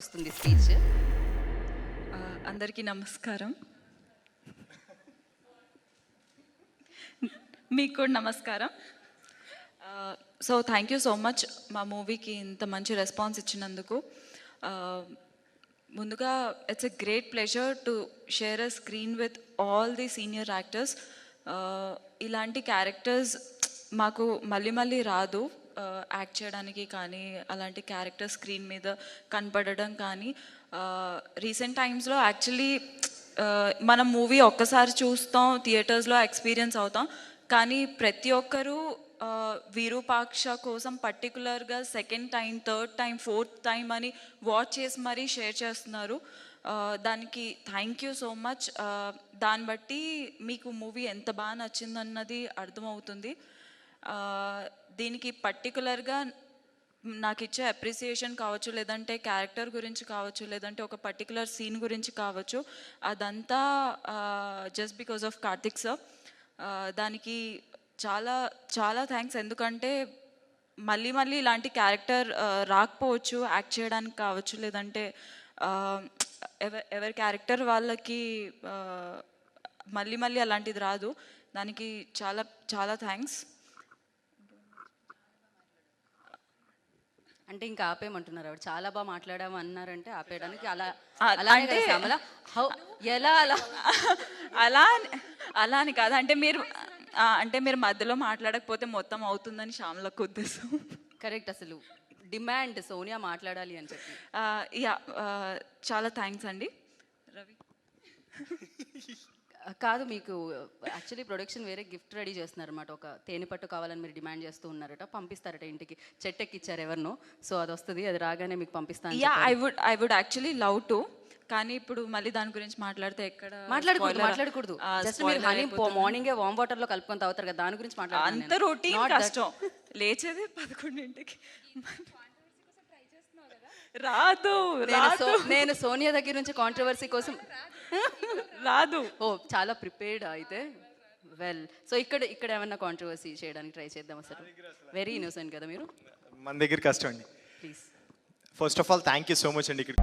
వస్తుంది స్పీచ్. అందరికీ నమస్కారం. మీకు కూడా నమస్కారం. So thank you so much మా మూవీకి ఇంత మంచి రెస్పాన్స్ ఇచ్చినందుకు. ముందుగా it's a great pleasure to share a screen with all the senior actors. ఇలాంటి క్యారెక్టర్స్ మాకు మళ్ళీ మళ్ళీ రాదు యాక్ట్ చేయడానికి, కానీ అలాంటి క్యారెక్టర్ స్క్రీన్ మీద కనపడడం కానీ. రీసెంట్ టైమ్స్లో యాక్చువల్లీ మనం మూవీ ఒక్కసారి చూస్తాం, థియేటర్స్లో ఎక్స్పీరియన్స్ అవుతాం, కానీ ప్రతి ఒక్కరూ విరూపాక్ష కోసం పర్టికులర్గా second time, third time, fourth time అని వాచ్ చేసి మరీ షేర్ చేస్తున్నారు. దానికి థ్యాంక్ యూ సో మచ్. దాన్ని బట్టి మీకు మూవీ ఎంత బాగా నచ్చిందన్నది అర్థమవుతుంది. దీనికి పర్టికులర్గా నాకు ఇచ్చే అప్రిసియేషన్ కావచ్చు, లేదంటే క్యారెక్టర్ గురించి కావచ్చు, లేదంటే ఒక పర్టికులర్ సీన్ గురించి కావచ్చు, అదంతా just because of Karthik sir. దానికి చాలా చాలా థ్యాంక్స్. ఎందుకంటే మళ్ళీ మళ్ళీ ఇలాంటి క్యారెక్టర్ రాకపోవచ్చు యాక్ట్ చేయడానికి కావచ్చు, లేదంటే ఎవరి క్యారెక్టర్ వాళ్ళకి మళ్ళీ మళ్ళీ అలాంటిది రాదు. దానికి చాలా చాలా థ్యాంక్స్. అంటే ఇంకా ఆపేయమంటున్నారు ఆవిడ. చాలా బాగా మాట్లాడాము అన్నారంటే ఆపేయడానికి అలా అంటే ఎలా అలా అని కాదు. అంటే మీరు మధ్యలో మాట్లాడకపోతే మొత్తం అవుతుందని శ్యామలకు ఉద్దేశం. కరెక్ట్. అసలు డిమాండ్ సోనియా మాట్లాడాలి అని చెప్పి. యా, చాలా థ్యాంక్స్ అండి. రవి కాదు, మీకు యాక్చువల్లీ ప్రొడక్షన్ వేరే గిఫ్ట్ రెడీ చేస్తున్నారు అనమాట. ఒక తేనె పట్టు కావాలని మీరు డిమాండ్ చేస్తూ ఉన్నారట, పంపిస్తారట ఇంటికి. చెట్టెక్కిచ్చారు ఎవరినో, సో అది వస్తుంది, అది రాగానే మీకు పంపిస్తాను. Yeah, I would actually love to, కానీ ఇప్పుడు మళ్ళీ దాని గురించి మాట్లాడితే ఎక్కడ మాట్లాడకూడదు. జస్ట్ మీరు హనీ మార్నింగే వామ్ వాటర్ లో కలుపుకొని తాగుతారు కదా, దాని గురించి మాట్లాడాలి. అంత రొటీన్ కష్టం. లేచేదే 11ంటికి. రాదు. నేను సోనియా దగ్గర నుంచి కాంట్రవర్సీ కోసం రాదు. ఓ, చాలా ప్రిపేర్డ్ అయితే. వెల్, సో ఇక్కడ ఏమన్నా కాంట్రవర్సీ చేయడానికి ట్రై చేద్దాం. అసలు వెరీ ఇన్నోసెంట్ కదా మీరు. మన దగ్గర కష్టం అండి. Please. First of all thank you so much అండి. ఇక్కడ